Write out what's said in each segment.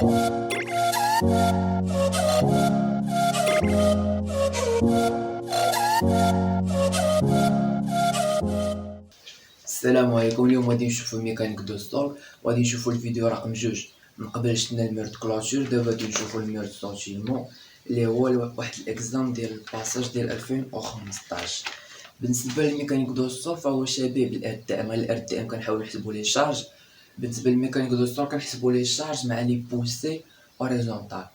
السلام عليكم. اليوم غادي نشوفو ميكانيك دو ستور، وغادي نشوفو الفيديو رقم جوج. من قبل شفنا المير دو كلوتور، دابا غادي نشوفو المير دو سونتيمون اللي هو واحد الاكزام ديال الباساج ديال 2015. بالنسبه للميكانيك دو ستور فهو شبيه بالار تي ام، غير الار تي ام كنحاولو نحسبو لي شارج. بالنسبه للميكانيك دو ستور كنحسبو لي شارج مع لي بوسي اوريزونطال.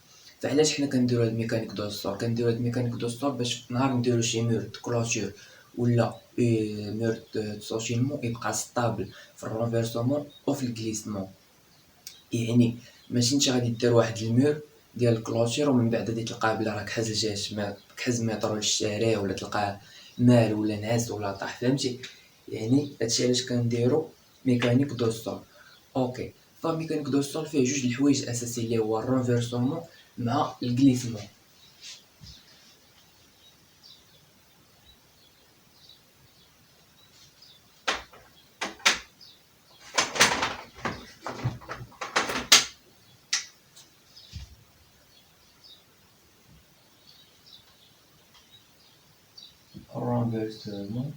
فعلاش حنا كنديرو هاد الميكانيك دو ستور؟ كنديرو هاد الميكانيك دو ستور باش نهار نديرو شي مير دو كلوتور ولا مير دو سونتيمون يبقى ستابل في الرونفيرسمون او في الكليسمون. يعني ماشي نتا غادي دير واحد المير ديال الكلوتير ومن بعد غادي تلقاه بلا راك حاز الجهه كحز مترو للشارع، ولا تلقاه مال ولا نعس ولا طاح، فهمتي؟ يعني هادشي علاش كنديرو ميكانيك دو ستور. اوكي، فميكانيك دو ستور فيه جوج الحوايج اساسيين اللي هو الرونفيرسمون مع الكليسمون. الرونفيرسمون،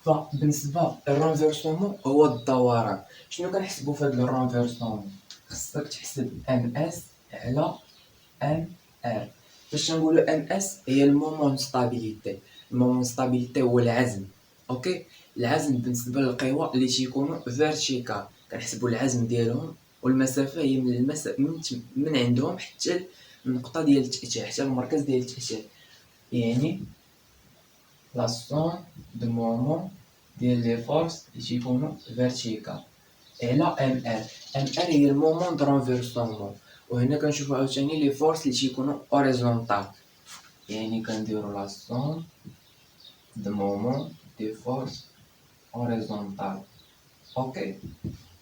فبالنسبه للرونفيرسمون هو الدوران. شنو كنحسبوا في هذا الرونفيرسمون؟ خصك تحسب ام اس على ام ار. باش نقولوا ام اس هي المومون ستابيليتي. المومون ستابيليتي هو العزم. اوكي، العزم بالنسبه للقوى اللي تيكونوا فيرتيكال كنحسبوا العزم ديالهم، والمسافه هي من عندهم حتى النقطه ديال التاثير، حتى المركز ديال التاثير. يعني لا سون دو مومون ديال لي فورس اللي تيكونوا فيرتيكال على ام ار. ام ار هي المومون دو رونفيرسمون. وهنا كنشوفوا عاوتاني لي فورس اللي تيكونوا اوريزونطال، يعني كنديروا لا سون دو مومون دي فورس اوريزونطال. اوكي،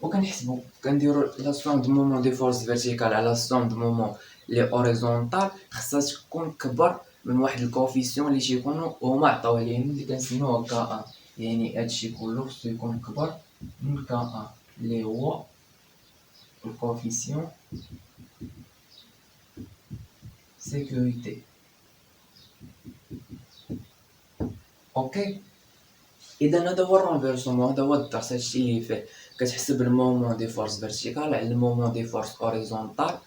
وكنحسبوا كنديروا لا سون دو مومون دي فورس فيرتيكال على لا سون دو مومون لي اوريزونطال، خصها تكون كبر من واحد الكوفيسيون اللي تيكونوا هما عطاوه لينا اللي كنسميوه كا ان. يعني هادشي كله خصو يكون كبر من كا ان اللي هو الكوفيسيون سيكوريتي. اوكي، اذا هذا هو الرونفيرسمون، هذا هو الدرس. هادشي اللي فيه كتحسب المومون دي فورس فيرتيكال على المومون دي فورس اوريزونطال،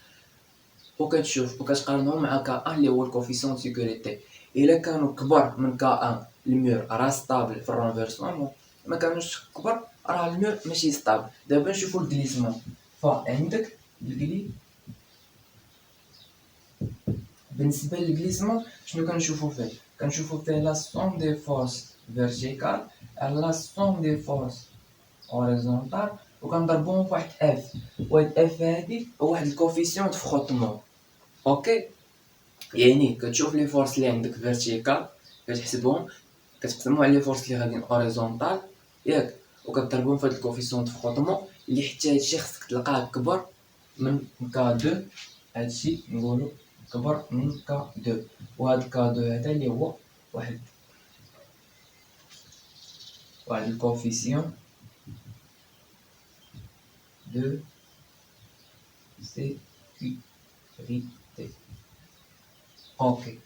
وكتشوف وكتقارنهم مع كا ان اللي هو الكوفيسيون سيكوريتي. الا كانوا كبر من كا ان المير راه ستابل في الرونفيرسمون، ما كانوش كبر راه المير ماشي ستابل. دابا نشوفوا الكليسمون. فعندك بالنسبه للكليسمون شنو كنشوفوا فيه؟ كنشوفوا فيه لا سوم دي فورس فيرتيكال على لا سوم دي فورس اوريزونطال، وكنضربوهم في واحد اف. وهاد اف هادي هو واحد الكوفيسيون دو فروتمون. اوكي، يعني كتشوف لي فورس اللي عندك فيرتيكال كتحسبهم، كتقسمهم على لي فورس اللي غاديين اوريزونطال، ياك، وكتضربهم في هاد الكوفيسيون دو فروتمون اللي حتى هادشي خصك تلقاه كبر من كا 2. هادشي نقولوا كبر من كا 2، وهاد كا 2 هذا اللي هو واحد الكوفيسيون دو سيكوريتي. اوكي،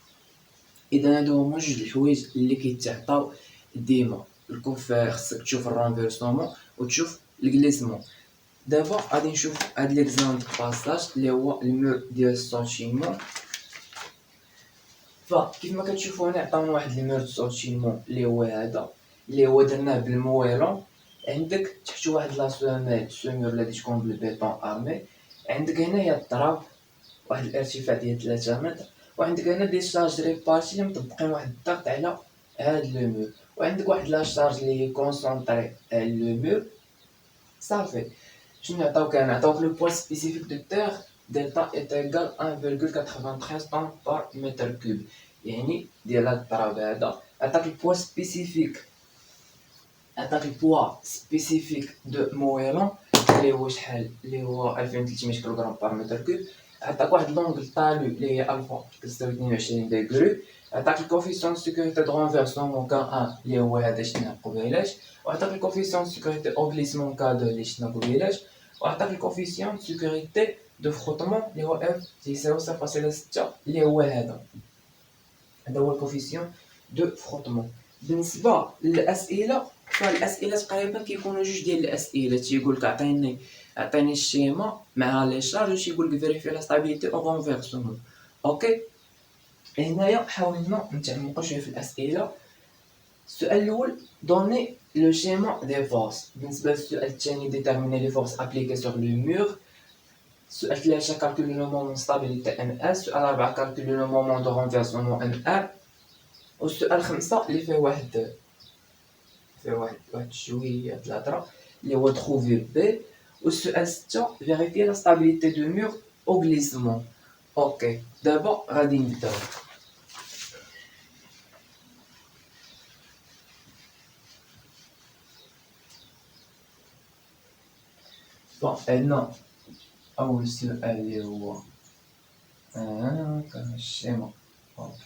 اذا هادو هما جوج الحوايج اللي كيتعطاو ديما. خصك تشوف الرونفيرسمون وتشوف الكليسمون. دابا غادي نشوف هاد ليكزامبل باساج اللي هو المور ديال السونتيمون. فكيف ما كتشوفوا هنا عطاونا واحد المور دو سونتيمون اللي هو هذا، اللي هو درناه بالمويلون. عندك تحت واحد لا سومير اللي تكون بالبيطون ارمي. عندك هنايا التراب واحد الارتفاع ديال 3 متر، وعندك هنا دي شارج ريبارتي اللي مطبقين واحد الضغط على هاد لو مور، وعندك واحد لا شارج اللي هي كونسونطري على لو مور. صافي، شنو عطاوك؟ عطاوك لو بوا سبيسيفيك دو تيغ دلتا ايت ايكال 1,93 طن بار متر كوب، يعني ديال هاد التراب هذا. عطاك البوا سبيسيفيك دو مويلون اللي هو شحال؟ اللي هو 2300 كيلوغرام بار متر كوب. عطاك واحد لونغل طالو اللي هي الفا كتساوي 22 ديغري. عطاك الكوفيسيون دو سيكوريتي دو رونفيرسمون كا 1 اللي هو هذا شفناه قبيلاش، وعطاك الكوفيسيون دو سيكوريتي او غليسمون كا 2 اللي شفنا قبيلاش، وعطاك الكوفيسيون سيكوريتي دو فروتمون اللي هو اف تيساوي 0.6 اللي هو هذا هو الكوفيسيون دو فروتمون. بالنسبه للاسئله فالاسئله تقريبا كيكونوا جوج ديال الاسئله، تيقول لك اعطيني الشيما مع لي شارج تيقول لك فيريفي لا ستابيليتي او رونفيرسمون. اوكي هنايا حاولنا نتعمقوا شويه في الاسئله. السؤال الاول دوني لو شيما دي فورس. بالنسبه للسؤال الثاني ديتيرميني لي فورس ابليكي سور لو مور. السؤال 3 كالكولي لو مومون ستابيليتي ام اس. السؤال 4 كالكولي لو مومون دو رونفيرسمون ام ار. والسؤال 5 اللي فيه واحد شويه الهضره اللي هو تروفي بي. والسؤال 6 فيريفي لا ستابيليتي دو مور او غليسمون. اوكي دابا غادي نبداو. عندنا اول سؤال اللي هو كان الشيما. اوكي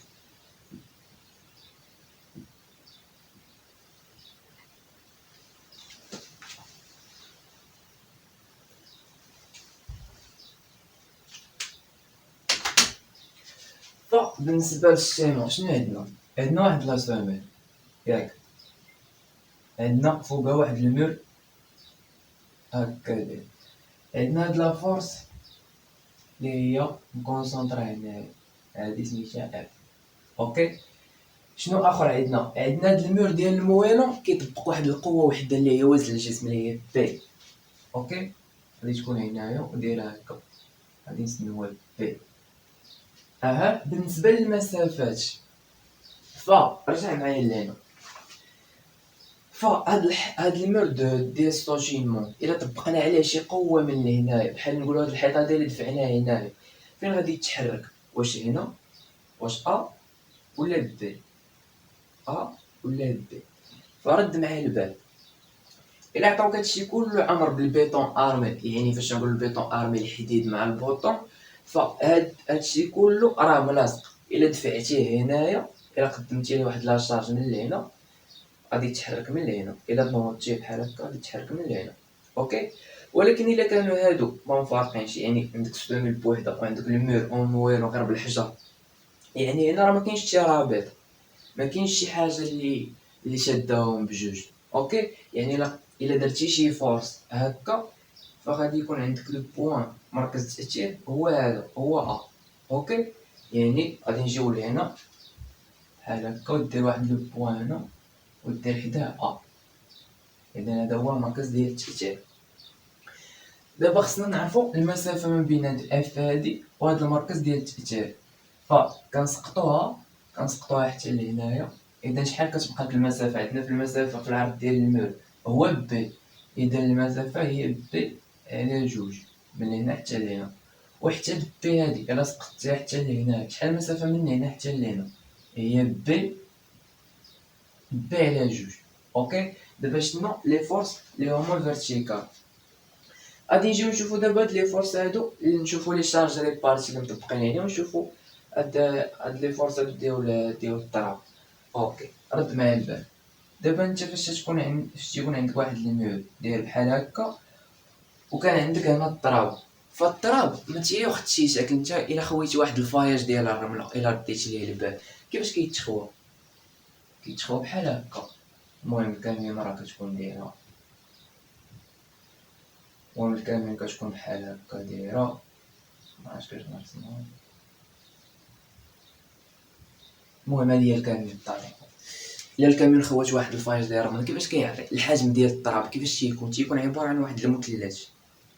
بالنسبه للشيما شنو عندنا واحد لا سوميل ياك، عندنا فوقها واحد المور هكا، عندنا هاد لا فورس اللي هي مكونسونطرا هنايا هادي سميتها اف. اوكي شنو اخر عندنا هاد المور ديال الموينو كيطبق واحد القوه وحده اللي هي وزن الجسم اللي هي بي. اوكي غادي تكون هنايا ودايره هكا غادي نسميوها بي. بالنسبه للمسافات فرجع معايا لهنا. هاد المور ديال ستاشينمون الا طبقنا عليه شي قوه من هنايا بحال نقولوا هاد الحيطه ديال اللي دفعناها هنايا فين غادي يتحرك؟ واش هنا واش ولا بي؟ ولا بي؟ فرد معايا البال. الا عطاوك هادشي كله عمر بالبيطون ارمي، يعني فاش نقول البيطون ارمي الحديد مع البوطون، هادشي كله راه ملاصق. الا دفعتيه هنايا الا قدمتي ليه واحد لاشارج من هنا غادي يتحرك من هنا، الا نوضتيه بحال هكا غادي يتحرك من هنا. اوكي ولكن الا كانوا هادو ما مفارقينش، يعني عندك سوميل بوحده وعندك المور اون مويرو غير بالحجر، يعني هنا راه ما كاينش شي رابط، ما كاينش شي حاجه اللي شاداهم بجوج. اوكي يعني الا درتي شي فورس هكا فغادي يكون عندك لو بوين مركز التاثير هو هذا هو اوكي يعني غادي نجيو لهنا بحال هكا ودير واحد لو بوين هنا ودير حداه اذا هذا هو المركز ديال التاثير. دابا خصنا نعرفوا المسافه ما بين هاد اف هادي وهاد المركز ديال التاثير، كنسقطوها حتى لهنايا. اذا شحال كتبقى المسافه عندنا؟ في المسافه في العرض ديال المور هو بي، اذا المسافه هي بي على جوج من هنا حتى لهنا. وحتى بي هادي الا سقطتيها حتى لهنا شحال المسافه من هنا حتى لهنا؟ هي بي على جوج. اوكي دابا شنو لي فورس اللي هما فيرتيكال؟ غادي نجيو نشوفو دابا هاد لي فورس هادو اللي نشوفو لي شارج ريبارتي اللي مطبقين عليهم، ونشوفو هاد لي فورس هادو ديال الضرب. اوكي رد معايا البال. دابا انت فاش تكون عندك واحد الميول داير بحال هكا وكان عندك هنا الضرب، فالضرب ما تياخدش شكل. انت الا خويتي واحد الفاياج ديال الرمله الا رديتي ليه البال كيفاش كيتخوى بحال هكا. المهم الكاميرا راه كتكون دايره، كتكون بحال هكا دايره، معرفتش كيفاش نرسمها. المهم هادي هي الكاميرا الطريقه. الا الكاميرا خوات واحد الفايج ديال الرمل كيفاش كيعطي الحجم ديال التراب؟ كيفاش تيكون عباره عن واحد المثلث.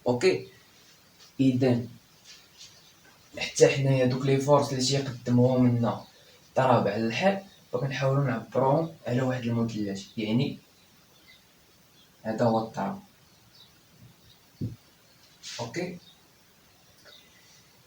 اوكي اذا حتى حنايا دوك لي فورس اللي تيقدموهم لنا التراب على الحال فكنحاولوا نعبروهم على واحد المثلث، يعني هذا هو التراب. اوكي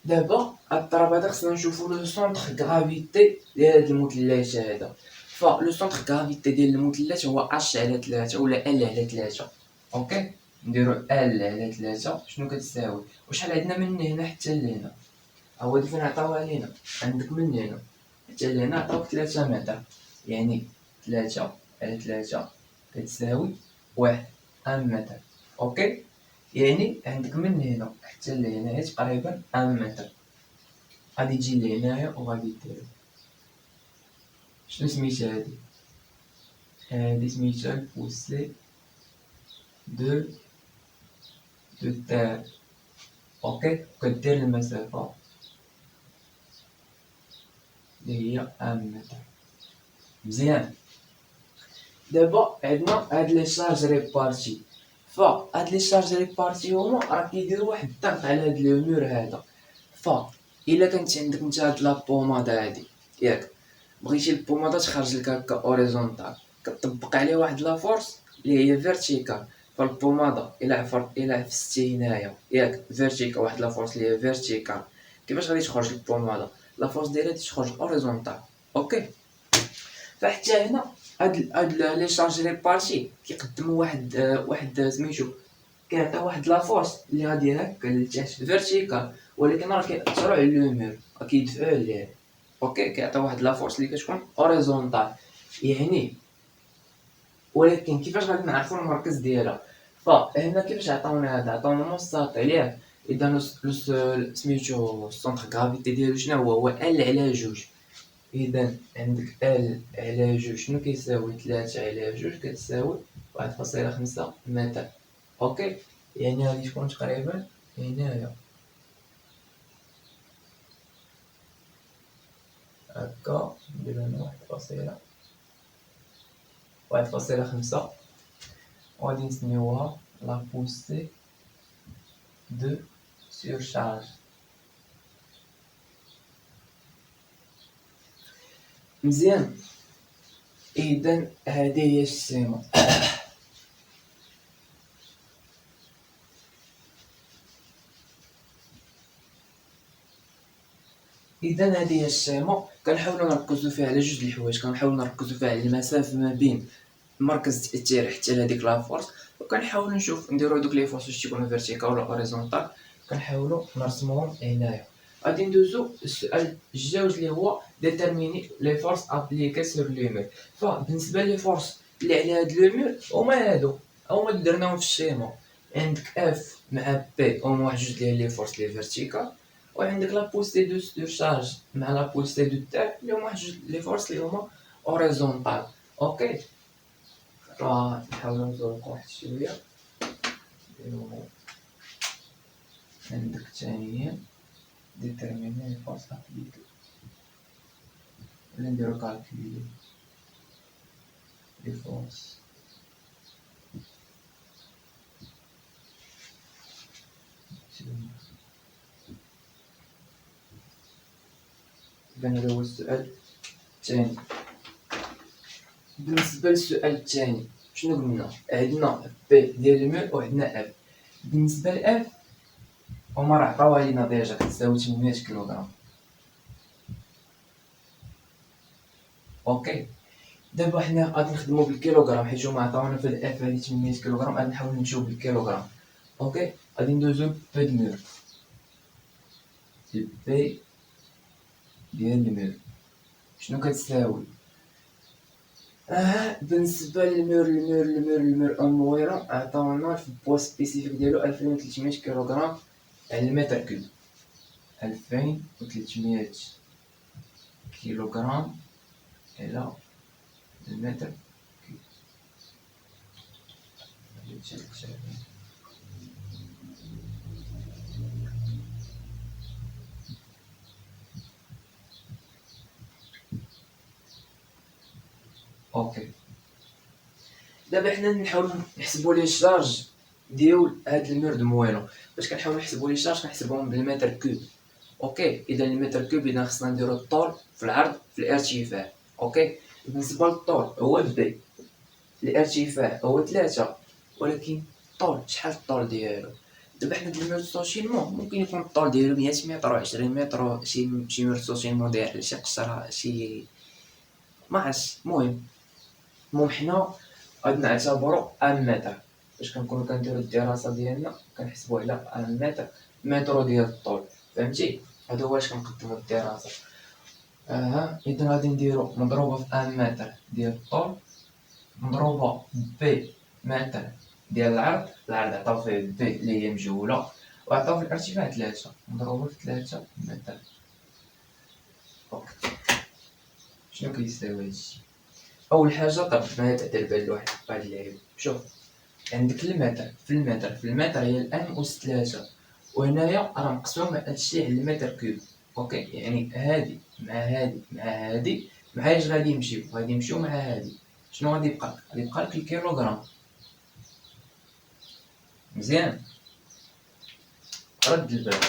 دابا الضرب هذا خصنا نشوفو لو سونتر غرافيتي ديال هذا المثلث هذا. فلو سونتر غرافيتي ديال المثلث هو اش على 3 ولا ال على 3. اوكي نديرو ال على 3 شنو كتساوي؟ وشحال عندنا من هنا حتى لهنا؟ هو فين عطاوها لينا؟ عندك من هنا حتى لهنا عطاوك 3 متر، يعني 3 على 3 كتساوي 1 متر. اوكي يعني عندك من هنا حتى لهنايا تقريبا 1 متر. غادي تجي لهنايا وغادي دير شنو سميتها هادي سميتها البوسي دو تير. اوكي، كدير المسافة اللي هي 1 متر. مزيان. دابا عندنا هاد لي شارج ريبارتي. فهاد لي شارج ريبارتي هما راه كيديرو واحد الضغط على هاد لو مور هذا. الا كانت عندك نتا هاد لابومادا هادي ياك، بغيتي البومادا تخرج لك هكا اوريزونطال، كطبق عليه واحد لا فورس اللي هي فيرتيكال. فالبومادا الا عفستي هنايا ياك فيرتيكال، واحد لا فورس اللي هي فيرتيكال، كيفاش غادي تخرج البومادا؟ لا فورس ديالها تخرج اوريزونطال. اوكي، فحتى هنا هاد لي شارج ريبارتي كيقدموا واحد سميتو، كيعطي واحد لا فورس اللي غادي هكا لتحت فيرتيكال، ولكن راه كيأثروا على لو مور، راه كيدفعوا عليه. اوكي، كيعطي واحد لا فورس اللي كتكون اوريزونطال يعني. ولكن كيفاش غادي نعرفوا المركز ديالها؟ فهنا كيفاش عطاونا هذا؟ عطاونا مستطيل ياك. اذا سميتو السونتر غرافيتي ديالو شنو هو ال على جوج. اذا عندك ال على جوج شنو كيساوي؟ 3 على جوج كتساوي 1.5 متر. اوكي، يعني غادي تكون تقريبا هنايا هكا. ندير هنا 1.5 وغادي نسميوها لا بوسي دو سورشارج. مزيان. اذا هذه هي السيما. اذا هذه هي السيما، كنحاولوا نركزوا فيها على جوج الحوايج. كنحاولوا نركزوا فيها على المسافه ما بين مركز التاثير حتى لهاديك لا فورس، وكنحاولوا نشوف نديرو دوك لي فورس واش تيكونوا فيرتيكال ولا اوريزونطال، كنحاولوا نرسموهم هنايا. غادي ندوزو للسؤال الجوج اللي هو ديتيرميني لي فورس ابليكي سور لو مور. فبالنسبه لي فورس اللي على هاد لو مور هما اللي درناهم في الشيما. عندك اف مع بي هما واحد جوج ديال لي فورس لي فيرتيكال، وعندك لا بوستي دو سورشارج مع لا بوستي دو تاع اللي هما واحد جوج لي فورس اللي هما اوريزونطال. اوكي، نحاولو نزوقو واحد شويه. عندك ثانيا ديتيرميني لي فورس ابليكي، ولا نديرو كالكولي لي فورس. إذا هذا هو السؤال الثاني. بالنسبة للسؤال الثاني شنو قلنا؟ عندنا بي ديال المول وعندنا اف. بالنسبة لاف هما راه عطاوها لينا ديجا كتساوي 800 كيلوغرام. اوكي، دابا حنا غادي نخدمو بالكيلوغرام حيت هما عطاونا في الاف هادي 800 كيلوغرام. غادي نحاول نمشيو بالكيلوغرام. اوكي، غادي ندوزو بي دمور. البي ديال المول شنو كتساوي؟ بالنسبة للمور أمويرة عطاونا في البوا سبيسيفيك ديالو 2300 كيلوغرام على المتر كوب. 2300 كيلوغرام على المتر كوب. اوكي، دابا حنا نحاولو نحسبو لي شارج ديال هاد المور مويلو. باش كنحاولو نحسبو لي شارج كنحسبوهم بالمتر كوب. اوكي، اذا المتر كوب اذا خصنا نديرو الطول في العرض في الارتفاع. اوكي، بالنسبه للطول هو بي، الارتفاع هو 3، ولكن الطول شحال الطول ديالو؟ دابا حنا المور ستاشينمون ممكن يكون الطول ديالو 100 متر و20 متر، شي مور ستاشينمون داير شي قشره شي معرفتش. المهم حنا غادي نعتبرو 1 متر. باش كنكونو كنديرو الدراسة ديالنا كنحسبو على 1 متر، مترو ديال الطول. فهمتي؟ هذا هو اش كنقدمو الدراسة. اذا غادي نديرو مضروبة في 1 متر ديال الطول مضروبة ب متر ديال العرض عطاو فيه بي اللي هي مجهولة، وعطاو في الارتفاع 3 مضروبة في 3 متر. اوكي، شنو كيساوي هادشي؟ اول حاجة ضرب ما تعدل بال لواحد هاد اللعيب. شوف، عندك في المتر هي الان أس 3، وهنايا راه مقسوم هادشي على المتر كيوب. اوكي، يعني هادي مع هادي مع هادي مع اش غادي يمشيو مع هادي. شنو غادي يبقى؟ غادي يبقى لك الكيلوغرام. مزيان، رد البال.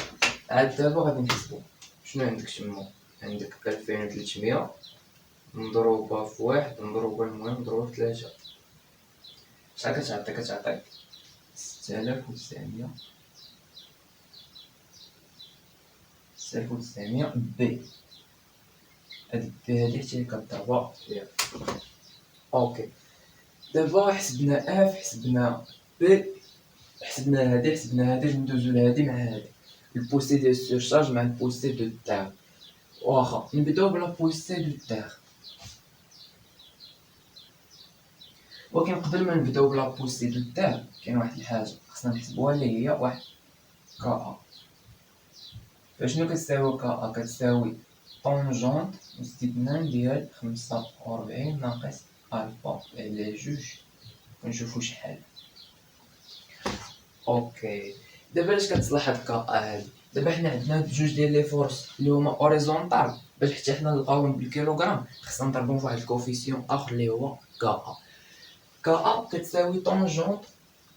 عاد دابا غادي نحسبو. شنو عندك تما؟ عندك 2300 مضروبة في واحد مضروبة المهم مضروبة في 3، شحال كتعطيك 6900. 6900 بي. هادي بي هادي حتى هي كضربها فيها. اوكي، دابا حسبنا اف، حسبنا بي، حسبنا هادي ندوزو لهادي مع هادي. البوسي ديال السورشارج مع البوسي دو تاغ. واخا نبداو بلا بوسي دو تاغ، ولكن قبل ما نبداو بلا بوسي دو تاغ كاين واحد الحاجه خصنا نحسبوها اللي هي واحد كا. فشنو كتساوي كا؟ كتساوي طونجونت استثنان ديال 45 ناقص الفا على جوج. كنشوفو شحال. اوكي، دابا علاش كتصلح هاد كا هادي؟ دابا حنا عندنا بجوج ديال لي فورس اللي هما اوريزونطال، باش حتى حنا نلقاوهم بالكيلوغرام خصنا نضربهم فواحد الكوفيسيون اخر اللي هو كا. كا كتساوي طونجونت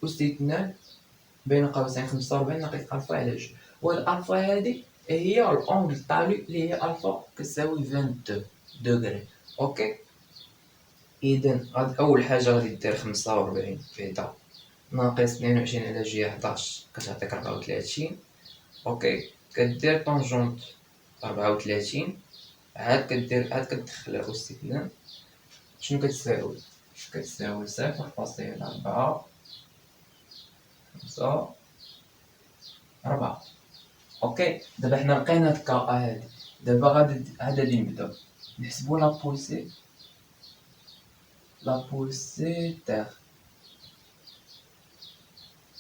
استثنان بين قوسين 45 ناقص الفا على جوج. وهاد الفا هادي هي الانغل طالو اللي هي الفا كتساوي 22 دوغري. اوكي، اذا اول حاجه غادي دير 45 فيتا ناقص 22 على جهه 11 كتعطيك 34. اوكي، كدير طونجونت 34، عاد كتدخل أس 2. شنو كتساوي؟ كتساوي 0.4 5 4. اوكي، دابا حنا لقينا هاد كا هادي. دابا غادي نبداو نحسبو لا بوسي تاع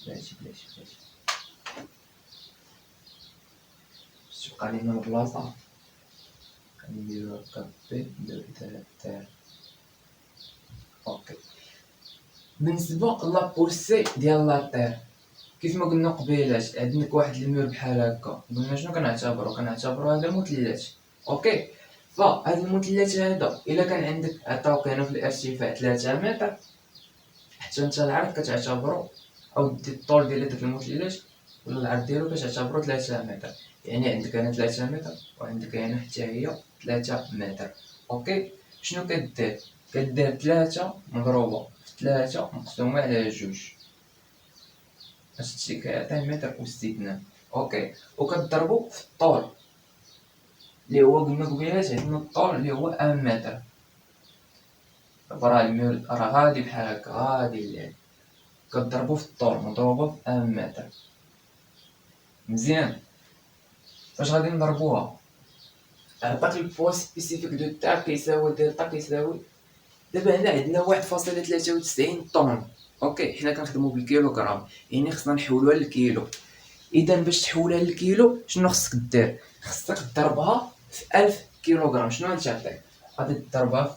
بلاتي تبقى لينا البلاصه. نديرو هكا بي نديرو تاع. اوكي، بالنسبه لا بوسي ديال لا تير كيف ما قلنا قبيلاش عندك واحد المير بحال هكا، قلنا شنو كنعتبرو هذا مثلث. اوكي، فهاد المثلث هذا الا كان عندك عطاوك هنا في الارتفاع 3 متر، حتى انت العرض كتعتبرو او الطول ديال داك المثلث ولا العرض ديالو كتعتبرو 3 متر. يعني عندك هنا 3 متر وعندك هنا حتى هي 3 متر. اوكي، شنو كدير 3 مضروبه في 3 مقسومه على جوج، هادشي كيعطي متر أس 2. اوكي، وكتضربو في الطول اللي هو قلنا قبيلات عندنا الطول اللي هو 1 متر. دابا راه الميول راه غادي بحال هكا غادي اللعب، كتضربو في الطول مضروبة في 1 متر. مزيان، فاش غادي نضربوها؟ عطاك البوا سبيسيفيك دو تاع كيساوي دلتا كيساوي. دابا هنا عندنا 1.93 طن. اوكي، حنا كنخدمو بالكيلوغرام، يعني خصنا نحولوها للكيلو. اذا باش تحولها للكيلو شنو خصك دير؟ خصك تضربها في 1000 كيلوغرام. شنو غتعطيك؟ غادي تضربها في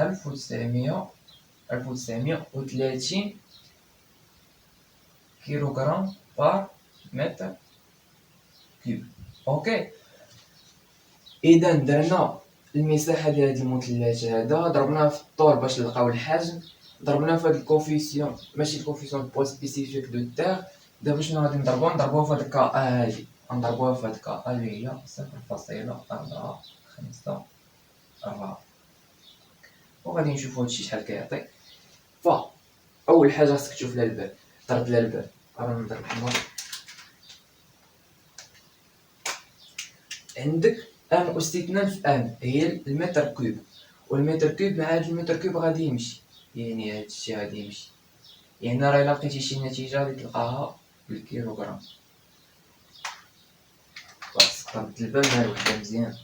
1930 كيلوغرام بار متر كيوب. اوكي، اذا درنا المساحه ديال هذا المثلث هذا، ضربناه في الطول باش نلقاو الحجم، ضربناه في هذا الكوفيسيون ماشي الكوفيسيون بوا سبيسيفيك دو تاغ. دابا شنو غادي نضربوها في هاد الكا هادي، غنضربوها في هاد الكا اللي هي 0.4 وغادي نشوفو هادشي شحال كيعطي. اول حاجه خصك تشوف لها الباب، طرد لها الباب. راه نضرب هنا عندك ام اس 2 في ام هي المتر كوب، والمتر كوب مع هاد المتر كوب غادي يمشي، يعني هادشي غادي يمشي. يعني راه الا لقيتي شي نتيجه غادي تلقاها بالكيلوغرام. خاصك ترد الباب مع الوحده مزيان.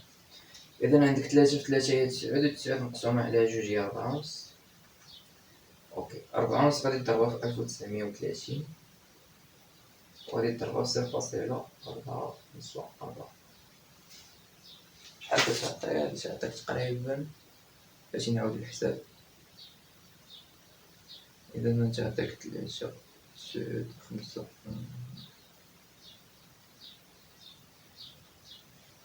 اذا عندك 3 في 3 هي 9، و 9 مقسومه على 2 هي 4 ونص. اوكي 4 غادي تضربها في 1930 وغادي تضربها في 0.454. شحال كتعطي؟ غادي تعطيك تقريبا، باش نعاود الحساب، إذا تعطيك 3 زائد 5.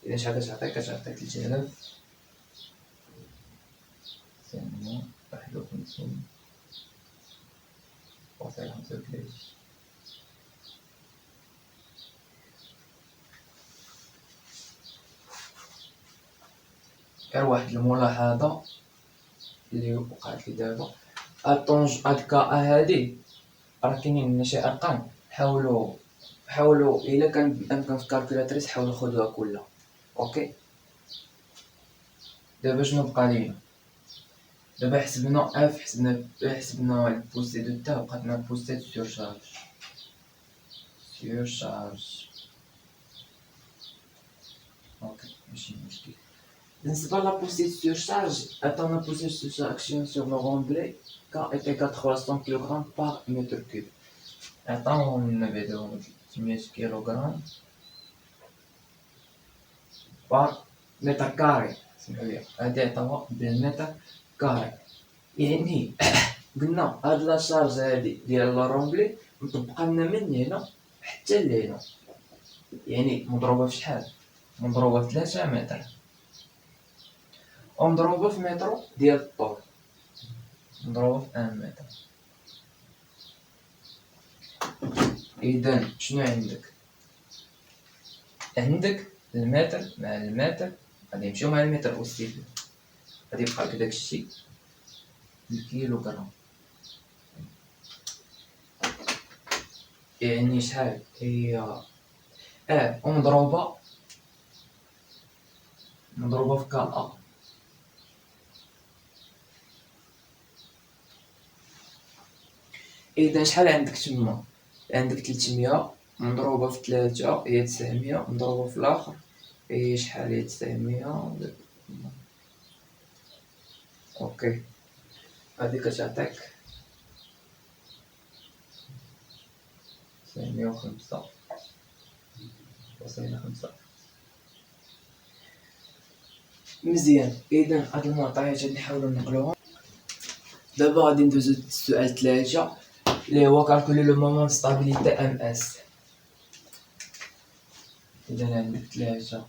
إذا شحال كتعطيك؟ كتعطيك 3951.35. غير واحد الملاحظة اللي وقعت لي دابا، هاد الكاء هادي راه كاينين شي ارقام، حاولوا الا كان بامكان في الكالكولاتريس حاولوا خدوها كلها. اوكي دابا شنو بقى لينا؟ دابا حسبنا اف، حسبنا البوسي دو تا، بقاتنا بوسي سور شارج. اوكي ماشي مشكل. بالنسبه لا بوسي سور شارج، عطانا بوسي سور اكسيون سور لو رومبلي K est égal 300 kg par mètre cube. عطاهم نبداو 300 كيلوغرام بار متر كاري، سمحولي هادي عطاوها بالمتر كاري. يعني قلنا هاد لا شارج هادي ديال لا رومبلي مطبقة لنا من هنا حتى لهنا، يعني مضروبة في شحال؟ مضروبة في 3 متر ومضروبة في مترو ديال الطول، مضروبة في 1 متر. إذا شنو عندك المتر مع المتر غادي يمشيو مع المتر أوسي، غادي يبقى لك داكشي الكيلوغرام. يعني شحال هي ومضروبة في كا. إذا شحال عندك تما؟ عندك 300 مضروبة في 3 هي 900 مضروبة في الآخر هي شحال؟ هي 900. أوكي هادي كتعطيك 905.5. مزيان. إذا هاد المعطيات غادي نحاولو نقلوهم. دابا غادي ندوزو للسؤال 3 اللي هو كالكولي لو مومون ستابيليتي ام اس. إذا عندك 3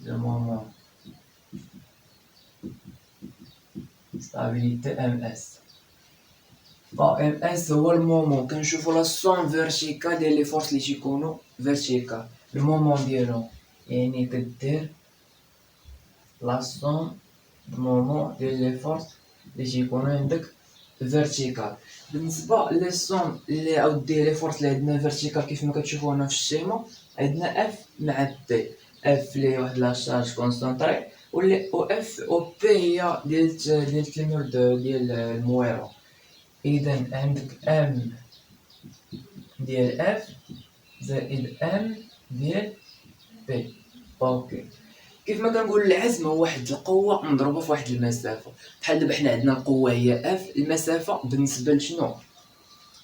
لو مومون ستابيليتي ام اس. ام اس هو المومون كنشوفو لا سون فيرتيكال ديال لي فورس لي تيكونو فيرتيكال، المومون ديالهم يعني كدير لا سون مومون ديال لي فورس لي تيكونو عندك فيرتيكال. بالنسبه لي سون اللي ديال لي فورس اللي عندنا فيرتيكال كيف ما كتشوفو هنا في الشيما، عندنا اف مع تي. اف اللي هي واحد لا شارج كونسونطري، و اف و بي هي ديال التلمير ديال المويره. اذا عندك ام ديال اف زائد ام ديال بي. اوكي كيف ما كنقول العزم هو واحد القوه مضروبه في واحد المسافه، بحال دابا حنا عندنا القوه هي اف، المسافه بالنسبه لشنو؟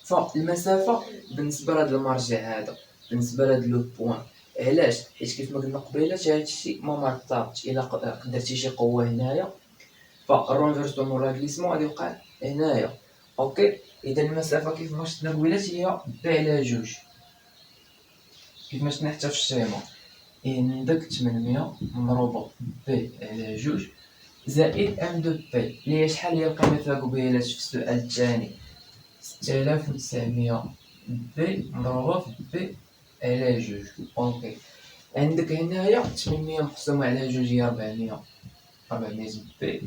فالمسافه بالنسبه لهذا المرجع هذا، بالنسبه لهذا لو بوين. علاش؟ حيت كيف ما قلنا قبيله هادشي ما مرتبطش. الا قدرتي شي قوه هنايا فالرونفيرسمون ولا غليسمون غادي يوقع هنايا. اوكي اذا المسافه كيف ما شفنا قبيلات هي بي على جوج، كيف ما شفنا حتى في الشيما. عندك 800 مضروبه بي على جوج زائد ام دو بي اللي هي شحال؟ هي القيمه تاع قبيلات في السؤال الثاني 6900 بي مضروبه في بي على جوج. اوكي عندك هنايا 800 مقسومه على جوج هي 400 بي.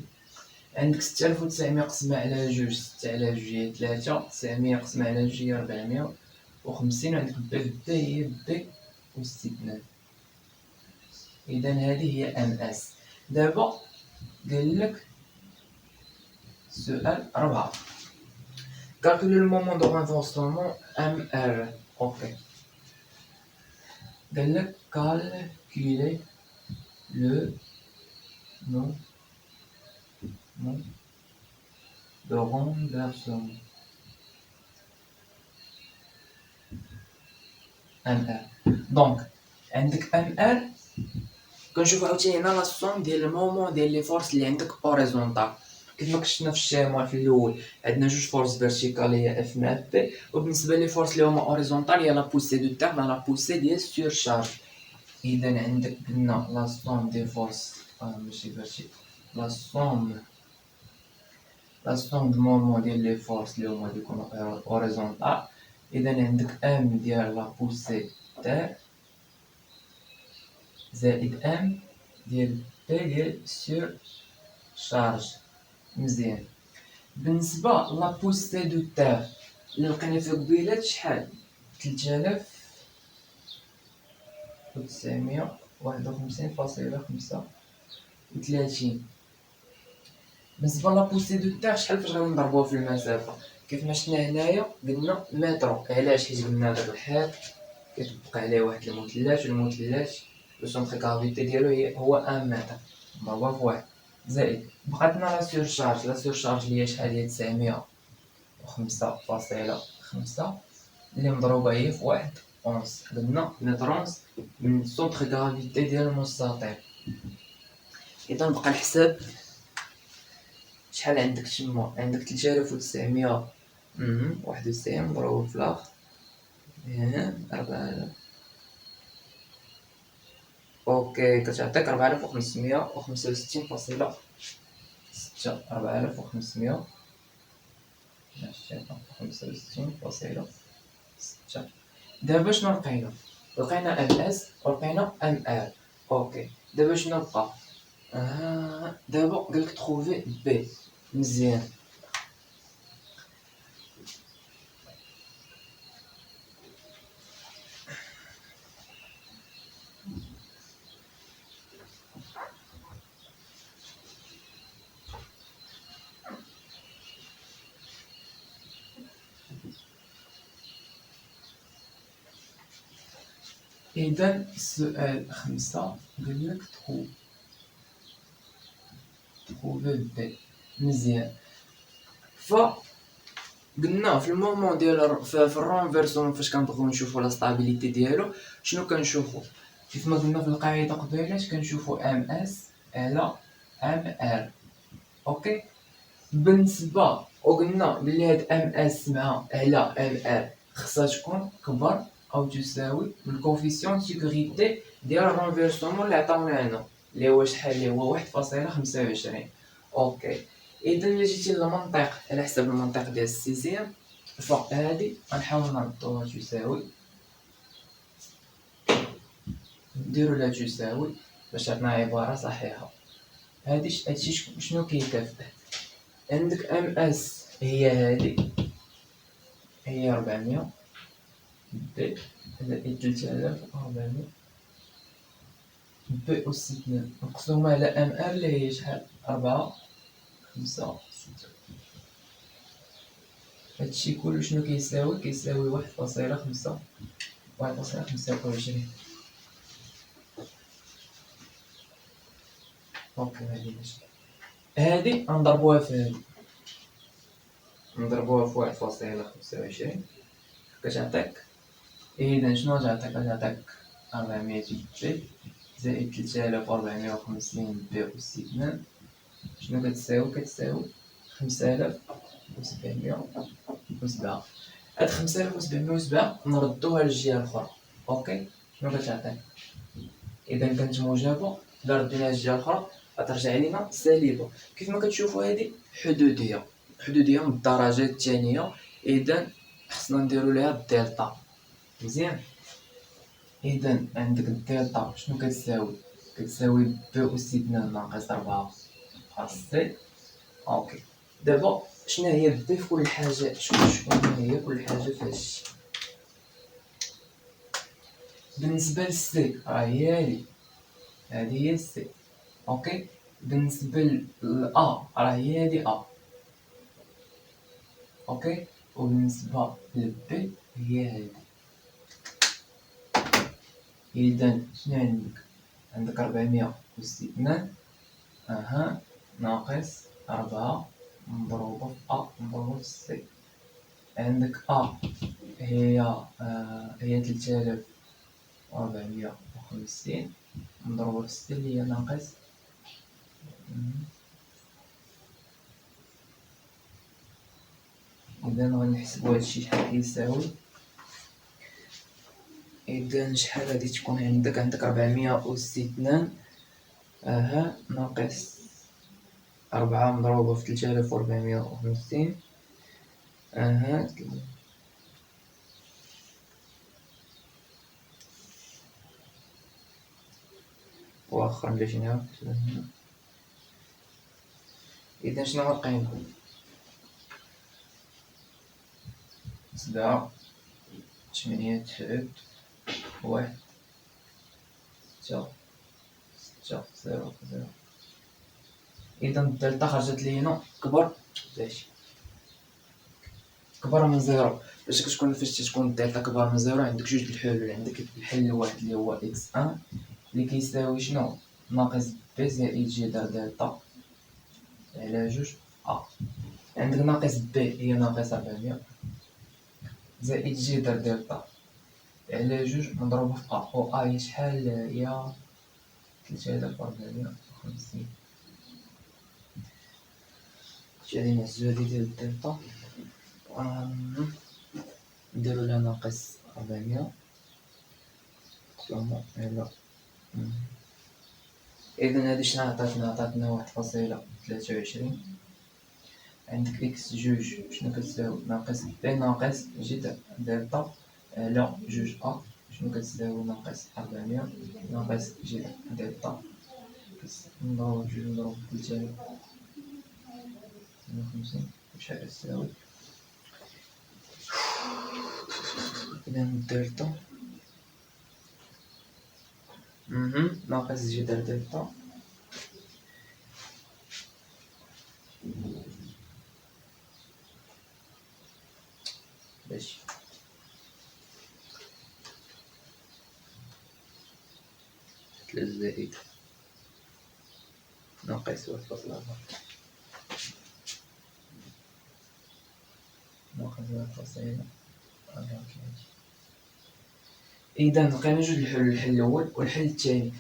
عندك 6900 مقسمة على جوج، 6 على جوج هي 3، 900 مقسمة على جوج هي 450. عندك بي في بي هي بي واستثناء. إذا هذه هي ام اس. دابا قالك سؤال 4 calculer le moment de renversement MR. اوكي قالك calculer le نو نو دو رومفيرسمون ام ار. دونك عندك ام ار كنشوفو عاوتاني هنا لا سوم ديال المومون ديال لي فورس اللي عندك اوريزونطال. كيف ما شفنا في الشيما في الاول عندنا جوج فورس فيرتيكال هي اف مع بي، وبالنسبه لي فورس اللي هما اوريزونطال هي لا بوسي دو تير مع لا بوسي ديال سورشارج. اذا عندك قلنا لا سوم دي فورس ماشي فيرتيكال، لا سوم دو مومون ديال لي فورس اللي هما يكونوا اوريزونطال. اذا عندك ام ديال لا بوسي تير زائد ام ديال بي ديال سور شارج. مزيان. بالنسبه لا بوسي دو تير اللي لقينا فيها قبيلات شحال 3951.35. بالنسبه لا بوسي دو تير شحال فاش غادي نضربوها في المسافه؟ كيف ما شفنا هنايا قلنا مترو. علاش؟ حيت قلنا داك الحيط كتبقى عليه واحد المثلث، والمثلث لو سونتر كافيتي ديالو هو 1 متر مضروبه في واحد. زائد بقاتنا لا سورشارج. لا سورشارج اللي هي شحال؟ هي 905.5 اللي مضروبه هي في واحد اونس. قلنا متر اونس من سونتر كافيتي ديال المستطيل. اذا بقى الحساب شحال عندك تما؟ عندك 3991 مضروب في الاخر 4000. اوكي كتعطيك 4565.6. 4565.6. دابا شنو لقينا؟ لقينا ام اس ولقينا ام ار. اوكي دابا شنو بقى؟ دابا قالك تروفي بي. مزيان. إذا السؤال 5 قالك تروفي بي. مزيان. قلنا في المومون ديال في الرونفيرسمون فاش كنبغيو نشوفو لا ستابيليتي ديالو شنو كنشوفو؟ كيف ما قلنا في القاعده قبيلات كنشوفو ام اس على ام ار. اوكي بالنسبه وقلنا بلي هاد ام اس مع على ام ار خصها تكون كبر او تساوي من الكوفيسيون سيكوريتي ديال الرونفيرسمون اللي عطاونا هنا اللي هو شحال؟ اللي هو 1.25. اوكي اذا الا جيتي للمنطق على حسب المنطق ديال السيزيام فهادي غنحاول نردوها تساوي، نديرو لا تساوي باش تعطينا عباره صحيحه. هادشي شنو كيكافئ؟ عندك ام اس هي هادي هي 400 بي زائد 3400 بي أس 2 مقسومة على ام ار اللي هي شحال؟ 4 5 6. هادشي كله شنو كيساوي؟ كيساوي 1.5 1.25. اوكي هادي غنضربوها في هادي، نضربوها في 1.25 كتعطيك. اذا شنو غتعطيك؟ غتعطيك 400 بي زائد 3450 بي أس 2 شنو كتساوي؟ كتساوي 5707. هاد 5707 نردوها للجهه الاخرى. اوكي شنو كتعطيك؟ اذا كانت موجبه الا رديناها للجهه الاخرى غترجع لينا سالبه. كيف ما كتشوفوا هذه حدوديه من الدرجه الثانيه، اذا خصنا نديرو ليها الدلتا. مزيان. اذا عندك الدلتا شنو كتساوي؟ كتساوي بي أس 2 ناقص 4 خاص سي. اوكي دابا شنو هي بي في كل حاجه؟ شنو هي كل حاجه في هادشي؟ بالنسبه للسي راه هي هذه هي السي. اوكي بالنسبه للأ راه هي هادي أ. اوكي وبالنسبه للبي هي هادي. اذا شنو عندك؟ عندك 400 أس 2 ناقص 4 مضروبة في مضروبة في سي. عندك هي 3450 مضروبة في سي اللي هي ناقص. إذا غنحسبو هادشي شحال كيساوي. إذا شحال غادي تكون عندك 462 ناقص 4 مضروبة في 3450 واخا باش نعاود. إذا شنو هو القيمة؟ 7 8 9 1 6 6 0 0. إذا الدلتا خرجت لينا كبر من زيرو. فاش تكون الدلتا كبر من زيرو عندك جوج الحلول. عندك الحل الواحد اللي هو إكس أن اللي كيساوي شنو؟ ناقص بي زائد جي دار دلتا على جوج عندك ناقص بي هي ناقص 400 زائد جي دار دلتا على جوج مضروبة في و هي شحال؟ هي 3450. غادي نعزو هادي ديال الدلتا نديرو لها ناقص 400 على. إذا هادي شنو عطاتنا 1.23. عندك إكس جوج شنو كتساوي؟ ناقص بي ناقص جي دلتا على جوج شنو كتساوي؟ ناقص 400 ناقص جي دلتا نضرب جوج نضرب 3050 شحال كتساوي؟ إذا الدلتا ناقص جي دلتا باش ثلاث زائد ناقص 1.4 ناقص 1.4. إذا لقينا جوج الحلول، الحل الأول والحل الثاني.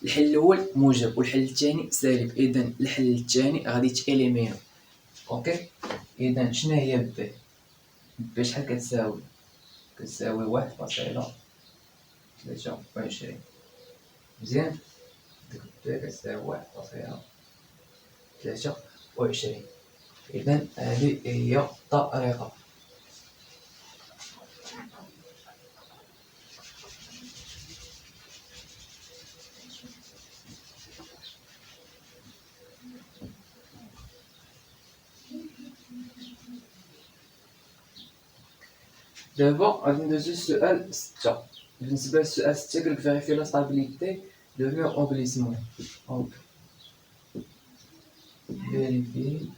الحل الأول موجب والحل الثاني سالب. إذا الحل الثاني غادي تإليمينو. أوكي. إذا شنو هي بي شحال كتساوي؟ كتساوي 1.23. مزيان. ديك بي كتساوي 1.23. إذا هذه هي الطريقة. دابا غادي ندوزو للسؤال 6. بالنسبة للسؤال 6 قالك فيريفي لا ستابيليتي دو مور أو غليسمون. فيريفي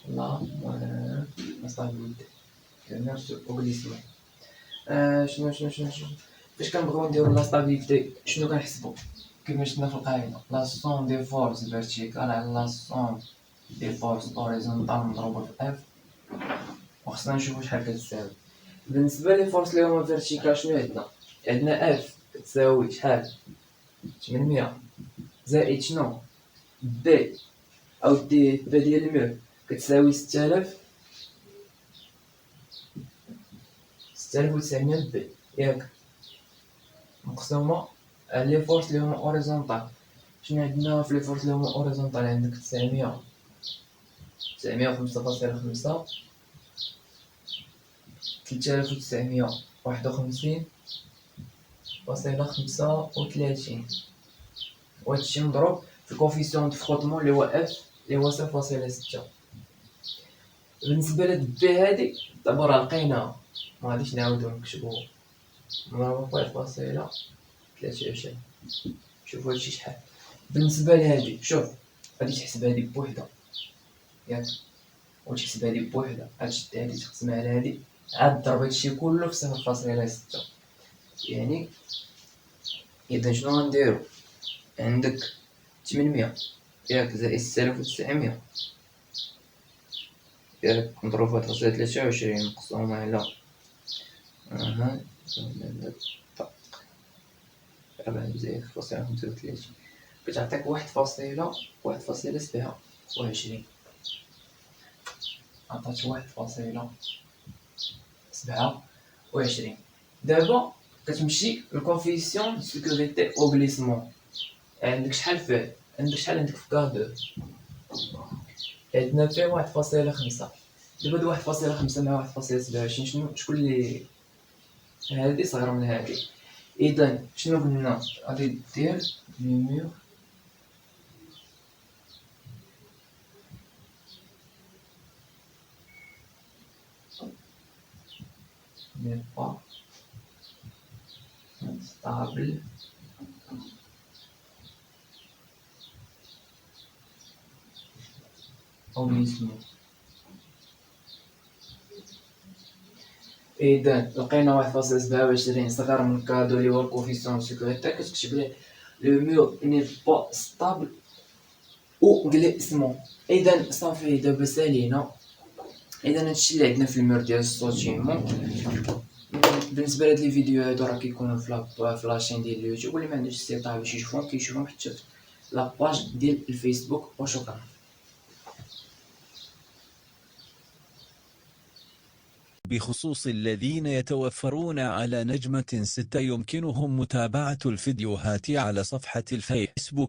لا ستابيليتي دو مور أو غليسمون. شنو فاش كنبغيو نديرو لا ستابيليتي شنو كنحسبو؟ كيما شفنا في القاعدة لا سوم دي فورس فيرتيكال على لا سوم دي فورس اوريزونطال مضروبة في اف وخصنا نشوفو شحال كتساوي. بالنسبة لي فورس لي هما فيرتيكال شنو عندنا اف كتساوي شحال؟ 800 زائد شنو؟ بي أو دي بي ديال المير كتساوي 6900 بي ياك مقسومة لي فورس لي هما اوريزونطال. شنو عندنا في لي فورس لي هما اوريزونطال؟ عندك 905.5 3951.35 وهادشي مضروب في الكوفيسيون دو فروتمون اللي هو اف اللي هو 0.6. بالنسبة لهاد بي هادي دابا راه لقيناها مغاديش نعاودو نكتبو مضروبة في 1.23. شوفو هادشي شحال. بالنسبة لهادي شوف غادي تحسب هادي بوحدة ياك وتحسب هادي بوحدة غتشد هادي تقسمها على هادي عاد ضرب هادشي كله في 0.6 يعني. إذا شنو غنديرو؟ عندك 800 ياك زائد 6900 ياك نضرب في 1.23 مقسوم على أها طق 4 زائد 0.35 كتعطيك 1.27. عطات 1.27. دابا كتمشي للكوفيسيون دو سيكوريتي او غليسمون. عندك شحال فيه؟ عندك في كادو عندنا فيه 1.5. دابا هاد 1.5 مع 1.27 شكون اللي هادي صغيرة من هادي؟ إذا شنو قلنا؟ غادي دير نيمير n'est pas stable au glissement. إذا لقينا 1.27 صغر من كادو اللي هو الكوفيسيون دو سيكوريتي، كتكتب ليه لو مور ني با ستابل او غليسمون. إذا صافي دابا سالينا. إذا هادشي اللي عندنا في المور ديال السوتيمون. بالنسبة لهاد لي فيديو هادو راه كيكونو في لاشين ديال اليوتيوب، واللي معندوش استطاعة باش يشوفهم كيشوفهم حتى في لاباج ديال الفيسبوك. وشكرا. بخصوص الذين يتوفرون على نجمة 6 يمكنهم متابعة الفيديوهات على صفحة الفيسبوك